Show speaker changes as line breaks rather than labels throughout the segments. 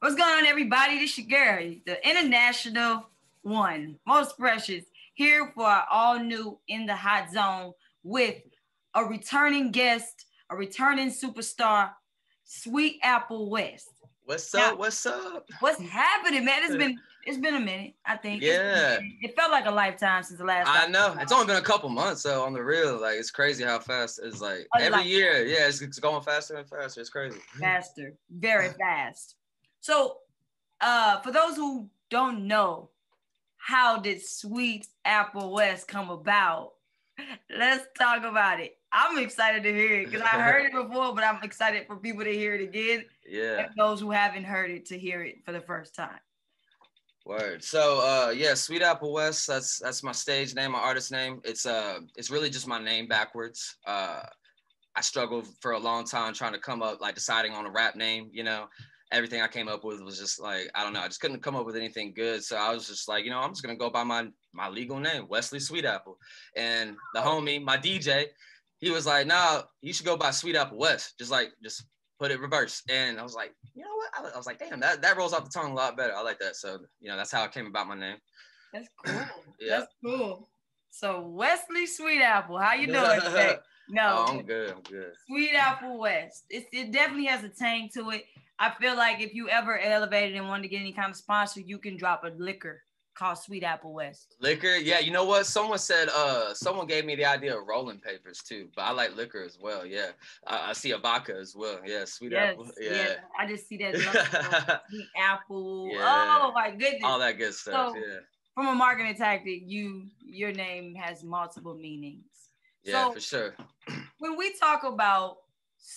What's going on, everybody? This your girl, the international one, most precious, here for our all new In the Hot Zone with a returning guest, a returning superstar, Sweetapple Wes.
What's
Now,
up? What's up?
what's happening, man? It's been a minute. I think it's been a
Yeah,
minute. It felt like a lifetime since the last time.
I know. It's only been a couple months, so on the real, like it's crazy how fast it's like
A
every
life
year. Yeah, it's going faster and faster. It's crazy.
faster, very fast. So, for those who don't know, how did Sweetapple Wes come about? Let's talk about it. I'm excited to hear it because I heard it before, but I'm excited for people to hear it again.
Yeah.
And those who haven't heard it to hear it for the first time.
Word. So yeah, Sweetapple Wes, that's my stage name, my artist name. It's really just my name backwards. I struggled for a long time trying to come up, like deciding on a rap name, Everything I came up with was just like, I don't know, I just couldn't come up with anything good. So I was just like, I'm just gonna go by my legal name, Wesley Sweetapple. And the homie, my DJ, he was like, nah, you should go by Sweetapple Wes. Just put it reverse. And I was like, you know what? I was like, damn, that rolls off the tongue a lot better. I like that. So, that's how it came about my name.
That's cool.
Yeah.
That's cool. So Wesley Sweetapple, how you doing today? No,
I'm good.
Sweetapple Wes. It definitely has a tang to it. I feel like if you ever elevated and wanted to get any kind of sponsor, you can drop a liquor called Sweetapple Wes.
Liquor, yeah. You know what? Someone said, someone gave me the idea of rolling papers too, but I like liquor as well. Yeah, I see a vodka as well. Yeah, Sweetapple.
Yes,
Yeah,
yes. I just see that Sweet Apple.
Yeah.
Oh my goodness,
all that good stuff.
So,
yeah,
from a marketing tactic, your name has multiple meanings.
yeah,
So
for sure.
when we talk about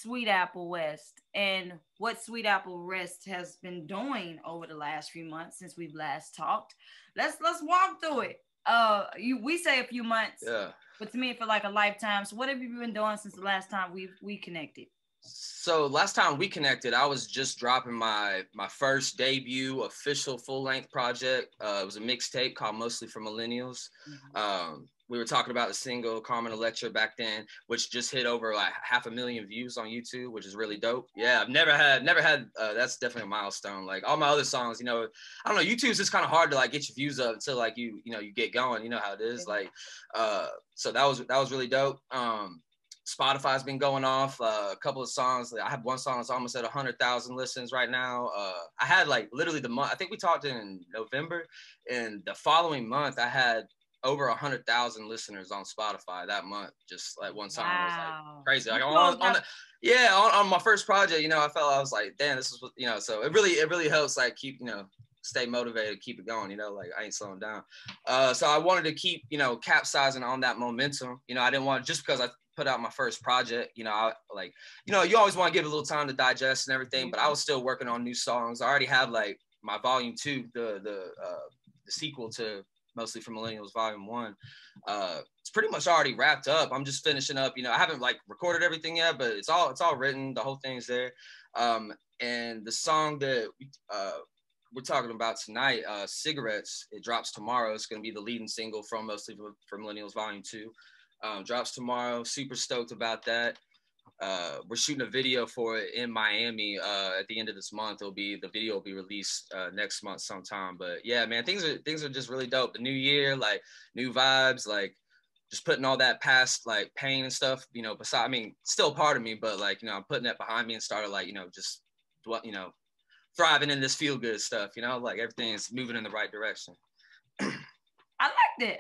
Sweetapple Wes and what Sweetapple Wes has been doing over the last few months since we've last talked, let's walk through it. We say a few months,
Yeah.
but to me it felt like a lifetime. So what have you been doing since the last time we connected?
So last time we connected, I was just dropping my first debut official full-length project. It was a mixtape called Mostly for Millennials.
Mm-hmm.
We were talking about the single Carmen Electra back then, which just hit over like 500,000 views on YouTube, which is really dope. Yeah, I've never had that's definitely a milestone. Like all my other songs, I don't know, YouTube's just kind of hard to like get your views up until like you get going, you know how it is. Like so that was really dope. Spotify's been going off. A couple of songs. I have one song that's almost at 100,000 listens right now. I had like literally the month. I think we talked in November, and the following month I had over 100,000 listeners on Spotify that month. Just like one song was like crazy. Like on my first project, I was like, damn, this is what So it really helps like keep stay motivated, keep it going. Like I ain't slowing down. So I wanted to keep capsizing on that momentum. I didn't want just because I put out my first project, you always want to give it a little time to digest and everything, but I was still working on new songs. I already have like my volume 2, the sequel to Mostly for Millennials volume 1. It's pretty much already wrapped up. I'm just finishing up, I haven't like recorded everything yet, but it's all written. The whole thing's there. And the song that we're talking about tonight, Cigarettes, it drops tomorrow. It's going to be the leading single from Mostly for Millennials volume 2. Drops tomorrow. Super stoked about that. We're shooting a video for it in Miami at the end of this month. The video will be released next month sometime. But yeah, man, things are just really dope. The new year, like new vibes, like just putting all that past like pain and stuff, still part of me, but like, I'm putting that behind me and started like, just thriving in this feel good stuff, like everything's moving in the right direction.
I liked it.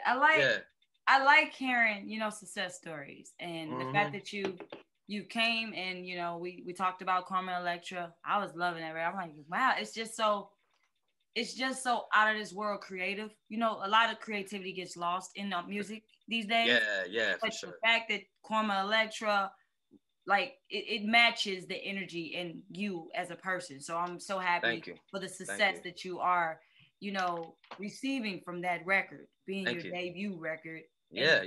I like hearing, success stories and the fact that you came and, we talked about Carmen Electra. I was loving it. Right? I'm like, wow, it's just so out of this world creative. A lot of creativity gets lost in the music these days.
Yeah,
but
for sure.
The fact that Carmen Electra, like it matches the energy in you as a person. So I'm so happy for the success that you are, receiving from that record, being your debut record.
Yeah.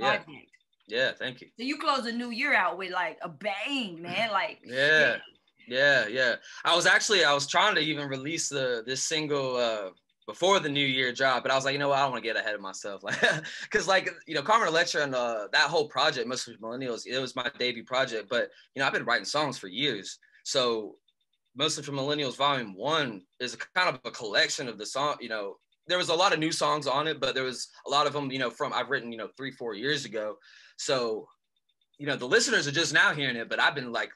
Yeah, thank you.
So you close the new year out with like a bang, man. Like
yeah. I was trying to even release this single before the new year drop, but I was like, I don't want to get ahead of myself, like, because like Carmen Electra and that whole project, Mostly Millennials, it was my debut project, but I've been writing songs for years, so Mostly for Millennials Volume 1 is a kind of a collection of the song, there was a lot of new songs on it, but there was a lot of them, from I've written, 3-4 years ago. So, the listeners are just now hearing it, but I've been like,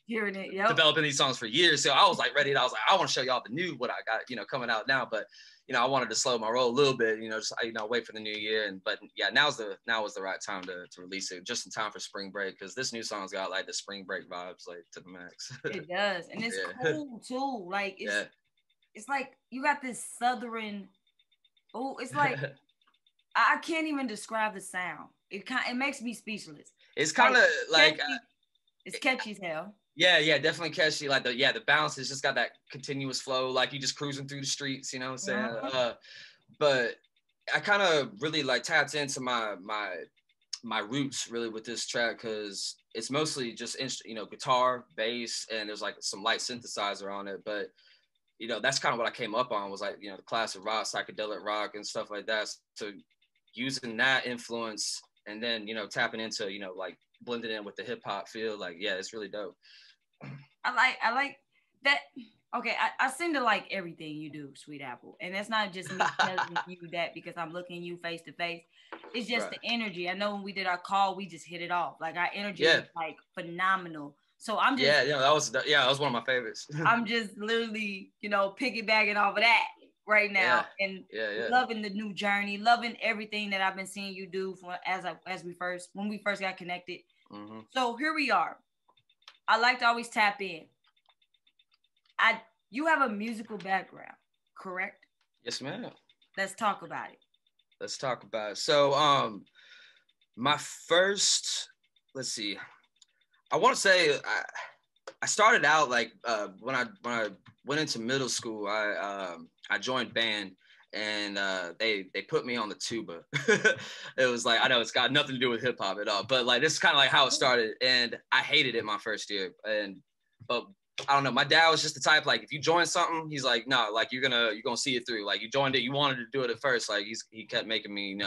hearing it,
developing these songs for years. So I was like ready. I was like, I want to show y'all the new, what I got, coming out now. But, I wanted to slow my roll a little bit, just, wait for the new year. But yeah, now was the right time to release it, just in time for spring break. Cause this new song's got like the spring break vibes, like to the max.
It does. And it's cool too. Like it's like you got this Southern, it's like, I can't even describe the sound. It makes me speechless.
It's kind of like
it's catchy as hell.
Yeah, definitely catchy. Like the bounce has just got that continuous flow. Like you just cruising through the streets, you know what I'm saying?
Mm-hmm.
But I kind of really like tapped into my roots really with this track because it's mostly just guitar, bass, and there's like some light synthesizer on it. But that's kind of what I came up on was like the classic rock, psychedelic rock, and stuff like that. So using that influence and then tapping into like blending in with the hip hop feel, like it's really dope.
I like that. Okay, I seem to like everything you do, Sweet Apple, and that's not just me telling you that because I'm looking you face to face. It's just the energy. I know when we did our call, we just hit it off. Like our energy is like phenomenal. So I'm just
that was one of my favorites.
I'm just literally piggybacking off of that right now and loving the new journey, loving everything that I've been seeing you do when we first got connected.
Mm-hmm.
So here we are. I like to always tap in. You have a musical background, correct?
Yes, ma'am.
Let's talk about it.
So, my first, let's see, I want to say I started out like when I went into middle school, I joined band and they put me on the tuba. It was like, I know it's got nothing to do with hip hop at all, but like this is kind of like how it started, and I hated it my first year. But I don't know, my dad was just the type, like if you join something, he's like, no, like you're gonna see it through. Like you joined it, you wanted to do it at first. Like he kept making me, he's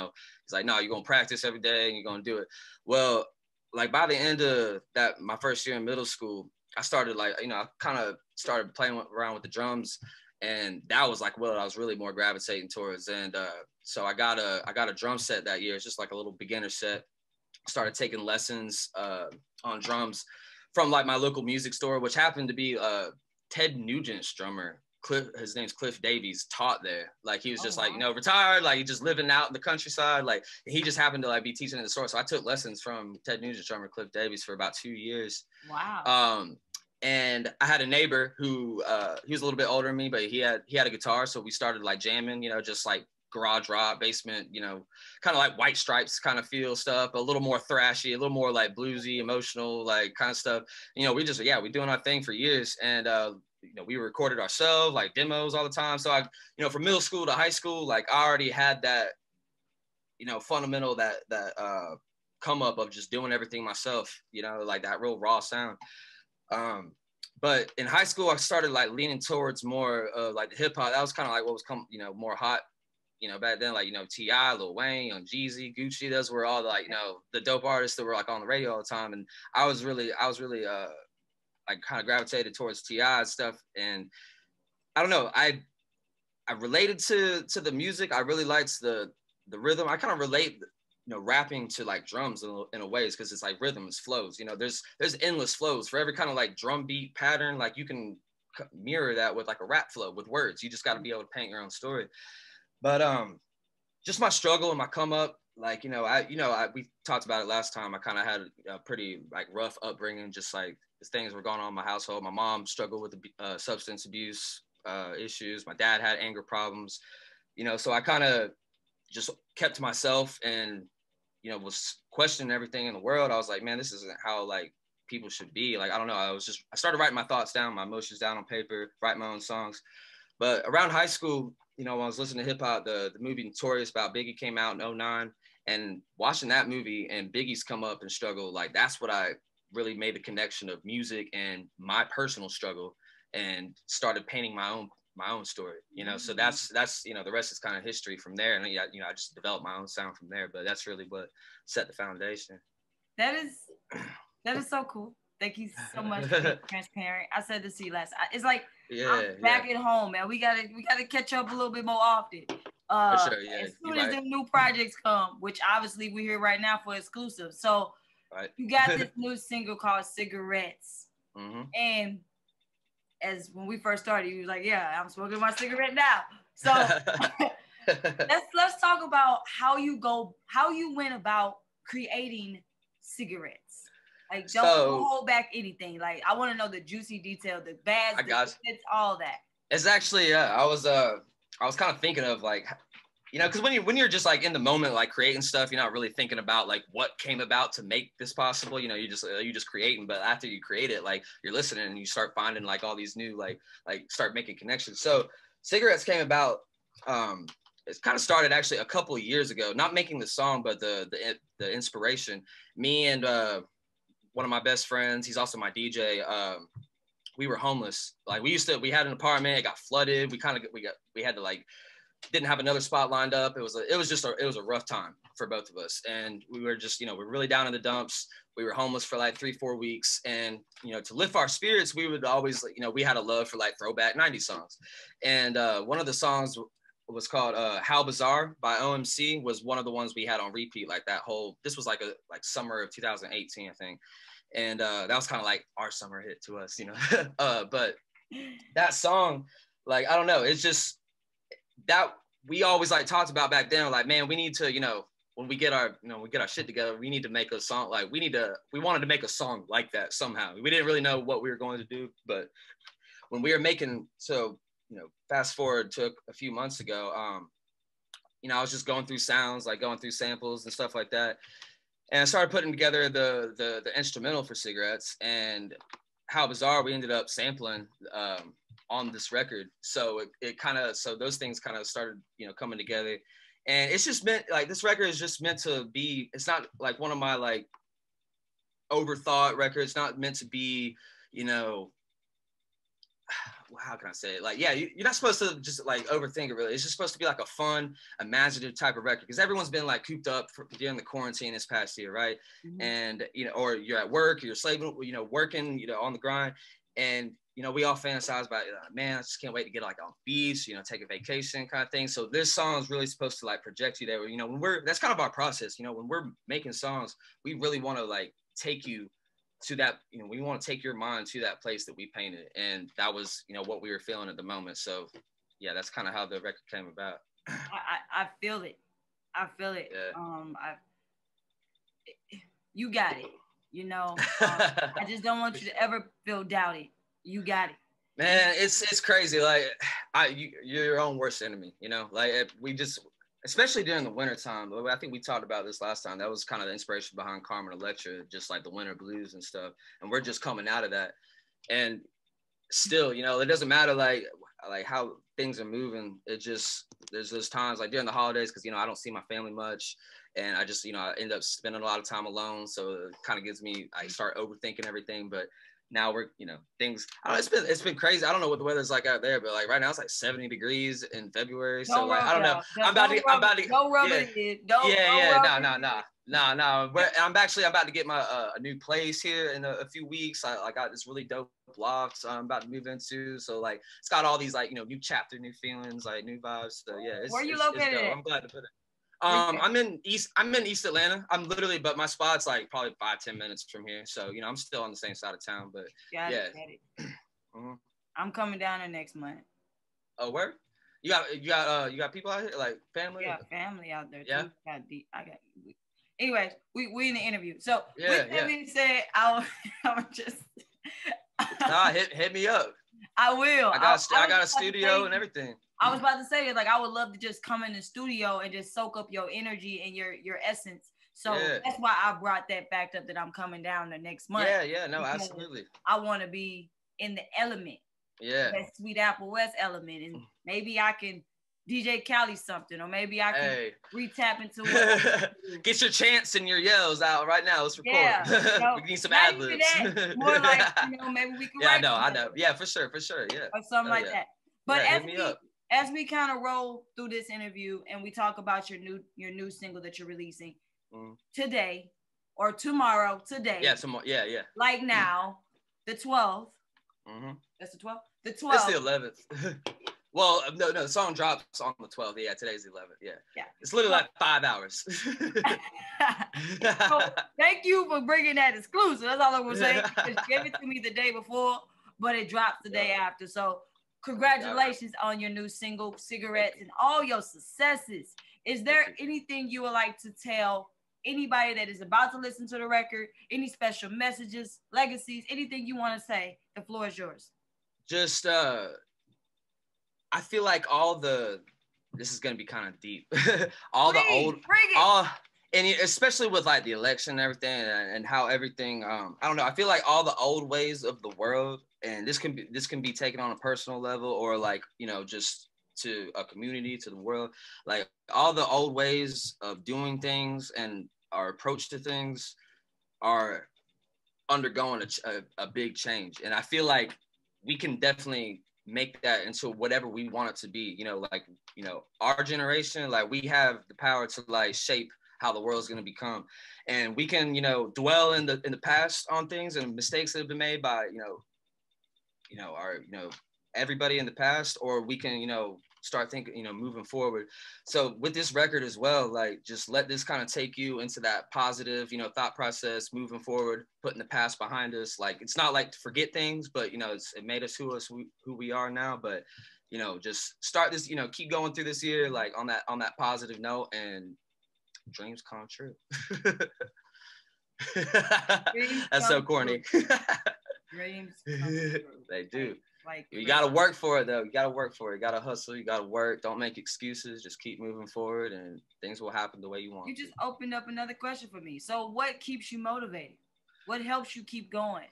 like, no, you're gonna practice every day and you're gonna do it. Well, like by the end of that, my first year in middle school, I started like, I kind of started playing around with the drums, and that was like what I was really more gravitating towards. And so I got a drum set that year. It's just like a little beginner set. Started taking lessons on drums from like my local music store, which happened to be Ted Nugent's drummer. His name's Cliff Davies, taught there. Like he was just like, retired, like he just living out in the countryside. Like he just happened to like be teaching in the store. So I took lessons from Ted Nugent's drummer, Cliff Davies, for about 2 years.
Wow.
And I had a neighbor who he was a little bit older than me, but he had a guitar. So we started like jamming, just like garage rock, basement, kind of like White Stripes kind of feel stuff, a little more thrashy, a little more like bluesy, emotional, like kind of stuff. We just, we doing our thing for years. And, we recorded ourselves, like demos all the time. So I, from middle school to high school, like I already had that, fundamental, that come up of just doing everything myself, like that real raw sound. But in high school, I started like leaning towards more like the hip hop. That was kind of like what was more hot, back then, like, T.I., Lil Wayne, Young Jeezy, Gucci. Those were all like, the dope artists that were like on the radio all the time. And I was really like kind of gravitated towards T.I. stuff. And I don't know, I related to the music. I really liked the rhythm. I kind of relate, rapping to like drums in a ways, because it's like rhythms, flows. There's endless flows for every kind of like drum beat pattern. Like you can mirror that with like a rap flow with words. You just got to be able to paint your own story. But just my struggle and my come up, like, we talked about it last time. I kind of had a pretty like rough upbringing, just like things were going on in my household. My mom struggled with substance abuse issues. My dad had anger problems, so I kind of just kept to myself and, was questioning everything in the world. I was like, man, this isn't how like people should be. Like, I don't know. I started writing my thoughts down, my emotions down on paper, write my own songs. But around high school, when I was listening to hip hop, the movie Notorious about Biggie came out in 2009, and watching that movie and Biggie's come up and struggle, like that's what I really made the connection of music and my personal struggle, and started painting my own story, So that's the rest is kind of history from there. And I just developed my own sound from there, but that's really what set the foundation.
That is so cool. Thank you so much for being transparent. I said this to you last. It's like I'm back at home, man. We gotta catch up a little bit more often.
For sure, yeah.
As soon as the new projects come, which obviously we're here right now for exclusive. So you got this new single called Cigarettes. And as when we first started, you was like, yeah, I'm smoking my cigarette now. So let's talk about how you went about creating Cigarettes. Like, don't hold back anything. Like, I want to know the juicy detail, the bad, the bits, all that.
It's actually, I was kind of thinking of like, you know, because when you're just like in the moment, like creating stuff, you're not really thinking about like what came about to make this possible. You know, you just creating. But after you create it, like you're listening and you start finding like all these new like start making connections. So Cigarettes came about. It kind of started actually a couple of years ago. Not making the song, but the inspiration. Me and one of my best friends, he's also my DJ. We were homeless. Like we had an apartment. It got flooded. We had to like. Didn't have another spot lined up. It was a rough time for both of us. And we were just, you know, we're really down in the dumps. We were homeless for like 3-4 weeks. And, you know, to lift our spirits, we would always, you know, we had a love for like throwback 90s songs. And one of the songs was called How Bizarre by OMC was one of the ones we had on repeat. Like this was like summer of 2018, I think. And that was kind of like our summer hit to us, you know, but that song, like, I don't know. It's just, that we always like talked about back then, like, man, we need to, you know, when we get our shit together, we need to make a song. Like we wanted to make a song like that somehow. We didn't really know what we were going to do, but when we were making, so, you know, fast forward to a few months ago, you know, I was just going through sounds, like going through samples and stuff like that. And I started putting together the instrumental for Cigarettes, and How Bizarre, we ended up sampling, on this record. So it kind of, so those things kind of started, you know, coming together. And it's just meant, like, this record is just meant to be, it's not like one of my like overthought records, not meant to be, you know, how can I say it? Like, yeah, you're not supposed to just like overthink it really. It's just supposed to be like a fun, imaginative type of record, because everyone's been like cooped up during the quarantine this past year, right? And, you know, or you're at work, you're slaving, you know, working, you know, on the grind. And, you know, we all fantasize about, man, I just can't wait to get like on beach, you know, take a vacation kind of thing. So this song is really supposed to like project you there. You know, that's kind of our process. You know, when we're making songs, we really want to like take you to that, you know, we want to take your mind to that place that we painted. And that was, you know, what we were feeling at the moment. So yeah, that's kind of how the record came about.
I feel it. I feel it. Yeah. You got it. You know, I just don't want you to ever feel doubted. You got it,
man. It's crazy. Like you're your own worst enemy. You know, like we just, especially during the winter time. I think we talked about this last time. That was kind of the inspiration behind Carmen Electra, just like the winter blues and stuff. And we're just coming out of that. And still, you know, it doesn't matter like how things are moving. It just, there's those times like during the holidays, because, you know, I don't see my family much. And I just, you know, I end up spending a lot of time alone. So it kind of gives me, I start overthinking everything. But now we're, you know, things, I don't know, it's been crazy. I don't know what the weather's like out there, but like right now it's like 70 degrees in February. So like, I don't know. I'm about to
don't rub it in.
No. I'm about to get my a new place here in a few weeks. I got this really dope block I'm about to move into. So like, it's got all these like, you know, new chapter, new feelings, like new vibes. So yeah,
where are you located?
I'm glad to put it. I'm in East Atlanta. I'm literally, but my spot's like probably 5-10 minutes from here. So, you know, I'm still on the same side of town, but
got it. I'm coming down there next month.
Oh, where? You got people out here, like family?
Yeah, family out there too. Anyways, we in the interview. So with that being said, I'm just
hit me up.
I will.
I got a studio and everything.
I was about to say, like, I would love to just come in the studio and just soak up your energy and your essence. So that's why I brought that fact up that I'm coming down the next month.
Yeah, no, absolutely.
I want to be in the element.
Yeah.
That Sweetapple Wes element. And maybe I can DJ Cali something, or maybe I can re-tap into what
get your chants and your yells out right now. Let's record.
Yeah,
we need some ad libs.
More like, you know, maybe we can write
I know. Yeah, for sure. Yeah.
Or something like that. But as we kind of roll through this interview and we talk about your new single that you're releasing today, or tomorrow, today.
Yeah, tomorrow. Yeah, yeah.
Like now, the 12th.
Mm-hmm.
That's the 12th? The 12th.
It's the 11th. Well, no, the song drops on the 12th. Yeah, today's the 11th. Yeah. Yeah. It's literally like 5 hours.
So, thank you for bringing that exclusive. That's all I'm going to say. You gave it to me the day before, but it drops the day after. So, congratulations on your new single, Cigarettes, and all your successes. Is there anything you would like to tell anybody that is about to listen to the record? Any special messages, legacies, anything you want to say? The floor is yours.
Just, I feel like this is going to be kind of deep. And especially with like the election and everything and how everything, I don't know. I feel like all the old ways of the world, and this can be taken on a personal level or like, you know, just to a community, to the world, like all the old ways of doing things and our approach to things are undergoing a big change. And I feel like we can definitely make that into whatever we want it to be. You know, like, you know, our generation, like we have the power to like shape how the world's going to become, and we can, you know, dwell in the past on things and mistakes that have been made by, you know, our, you know, everybody in the past, or we can, you know, start thinking, you know, moving forward. So with this record as well, like just let this kind of take you into that positive, you know, thought process, moving forward, putting the past behind us. Like, it's not like to forget things, but, you know, it made us who we are now. But, you know, just start this, you know, keep going through this year, like on that positive note, and dreams come true. That's so corny.
Dreams come true.
They do. Like you gotta work for it though. You gotta work for it. You gotta hustle. You gotta work. Don't make excuses. Just keep moving forward, and things will happen the way you want.
You just opened up another question for me. So, what keeps you motivated? What helps you keep going?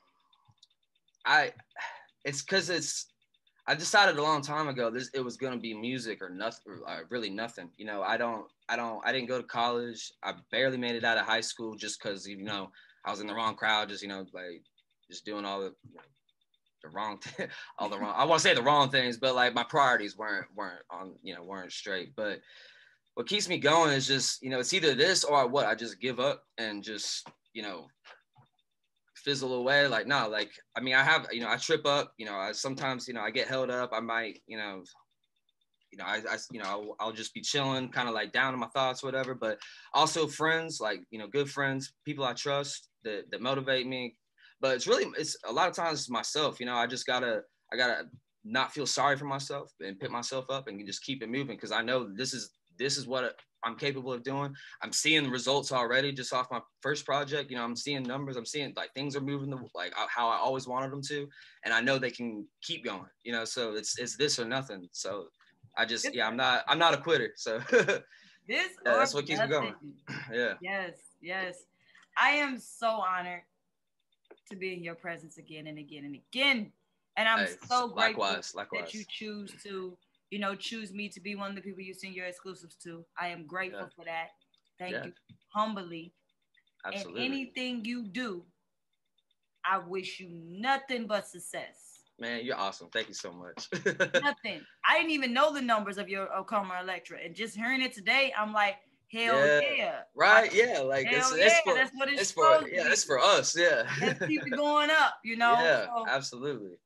It's because I decided a long time ago it was gonna be music or nothing, or really nothing. You know, I didn't go to college. I barely made it out of high school just because, you know, I was in the wrong crowd. Just, you know, like just doing all the wrong I want to say the wrong things, but like my priorities weren't on, you know, weren't straight. But what keeps me going is just, you know, it's either this or what I just give up and just, you know, fizzle away. Like, no, like, I mean, I have, you know, I trip up, you know, I sometimes, you know, I get held up. I might, you know, I'll just be chilling, kind of like down in my thoughts, whatever. But also friends, like, you know, good friends, people I trust that motivate me. But it's a lot of times myself, you know, I gotta not feel sorry for myself and pick myself up and just keep it moving. Cause I know this is what I'm capable of doing. I'm seeing the results already just off my first project. You know, I'm seeing numbers. I'm seeing like things are moving like how I always wanted them to. And I know they can keep going, you know, so it's this or nothing. So I just, I'm not a quitter. So that's what keeps me going. Yeah.
Yes. I am so honored to be in your presence again and again and again. And I'm so grateful that you choose me to be one of the people you send your exclusives to. I am grateful for that. Thank you humbly. Absolutely. And anything you do, I wish you nothing but success.
Man, you're awesome. Thank you so much.
Nothing. I didn't even know the numbers of your Karma Electra. And just hearing it today, I'm like, hell yeah.
Right? Yeah. Like, that's what it's for. Yeah, it's for us. Yeah.
Let's keep it going up, you know?
Yeah, so, absolutely.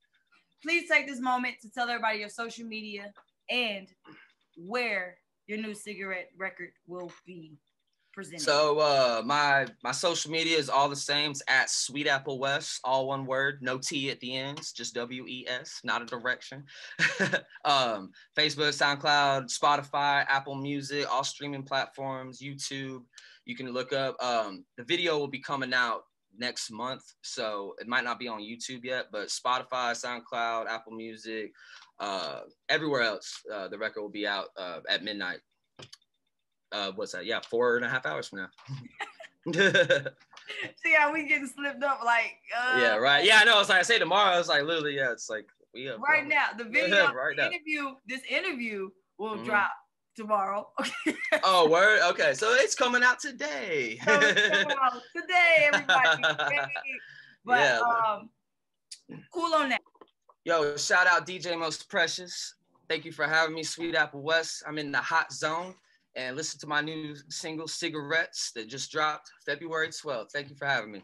Please take this moment to tell everybody your social media and where your new cigarette record will be presented.
So my social media is all the same. It's at Sweetapple Wes, all one word, no T at the end, just WES, not a direction. Facebook, SoundCloud, Spotify, Apple Music, all streaming platforms, YouTube. You can look up. The video will be coming out next month, so it might not be on YouTube yet, but Spotify, SoundCloud, Apple Music, everywhere else, the record will be out at midnight. What's that? Yeah, 4.5 hours from now. See
how we getting slipped up, like
yeah, right. Yeah, I know. It's like I say tomorrow. It's like literally, yeah. It's like
right now. The video, right now. This interview will drop tomorrow.
Oh, word. Okay, so it's coming out today.
So it's coming out today, everybody. But yeah, cool on that.
Yo, shout out DJ Most Precious. Thank you for having me, Sweetapple Wes. I'm in the Hotzone. and listen to my new single, Cigarettes, that just dropped February 12th. Thank you for having me.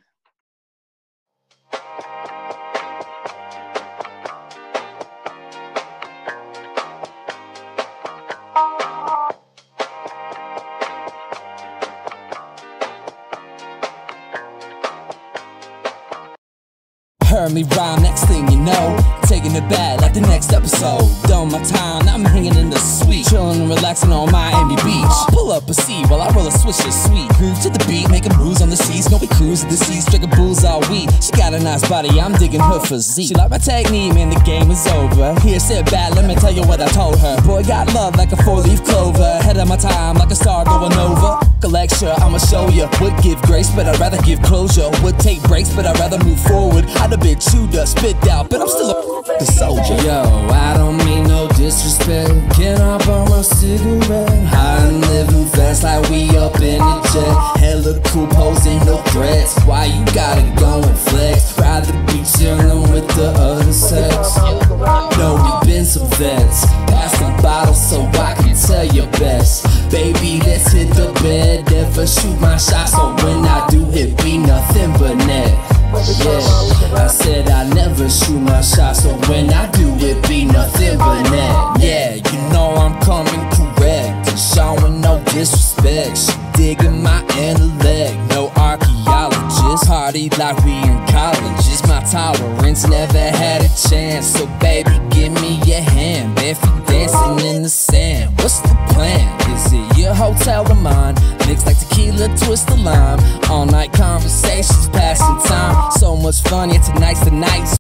Heard me rhyme, next thing you know, taking it back like the next episode. Done my time, now I'm hanging in the suite, chilling and relaxing on Miami Beach. Pull up a seat while I roll a swisher sweet. Groove to the beat, making moves on the seas. No, we cruise to the seas, drinking booze all week. She got a nice body, I'm digging her physique. She like my technique, man, the game is over. Here, sit back, let me tell you what I told her. Boy, got love like a 4-leaf clover, ahead of my time like a star going over. A lecture, I'ma show ya. Would give grace, but I'd rather give closure. Would take breaks, but I'd rather move forward. I'd have been chewed up, spit out, but I'm still a soldier. Yo, I don't mean no disrespect. Can I borrow a cigarette? High and living fast like we up in the jet. Hella cool posing, no threats. Why you gotta go and flex? Rather be chillin' with the other sex. No, we been some vets. Pass the bottle so I can tell you best. Baby, let's hit the bed. Never shoot my shot, so when I do, it be nothing but net. Yeah, I said I never shoot my shot, so when I do, it be nothing but net. Yeah, you know I'm coming correct, and showing no disrespect. She digging my intellect, no archaeologist. Party like we in colleges. My tolerance never had a chance, so baby, give me your hand. Barefoot dancing in the sand. What's the plan? Is it your hotel or mine? Mixed like tequila, twist the lime. All night conversations, passing time. So much fun, yeah, tonight's the night.